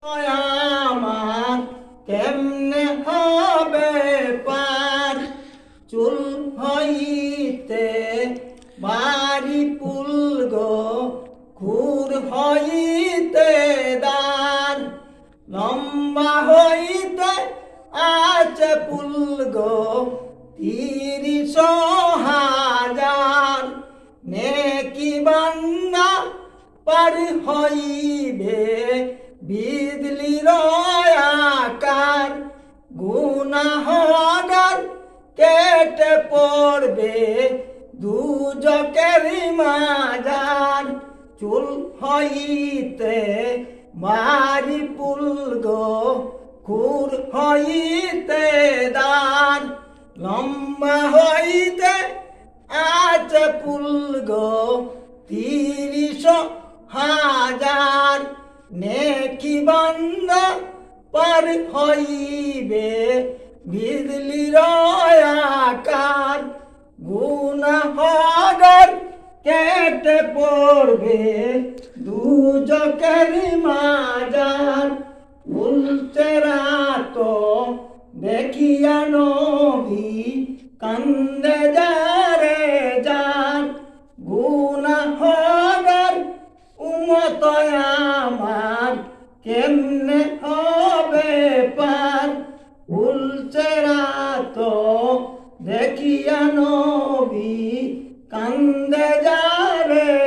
আমার কেমনে হবে পার চুল হইতে বাড়ি পুল গো খুর হইতে দার লম্বা হইতে আছে পুল গো ৩০,০০০ নেকি বান্দা পার হইবে বিদলির আকার গুনাহগার কেটে পড়বে দুজকের মাজার চুল হইতে বাড়ি পুল গো খুর হইতে দার লম্বা হইতে আছে পুল গো ৩০,০০০ নেকি বান্দা পার হইবে বিদলির আকার গুনাহগার কেটে পড়বে দুজকের মাজার উল্টে রাত দেখিয়া নবী কান্দে যারে যার গুনাহগার উম্মত আমার কেমনে হবে পার উল্টে রাত দেখিয়া নবী কান্দে যারে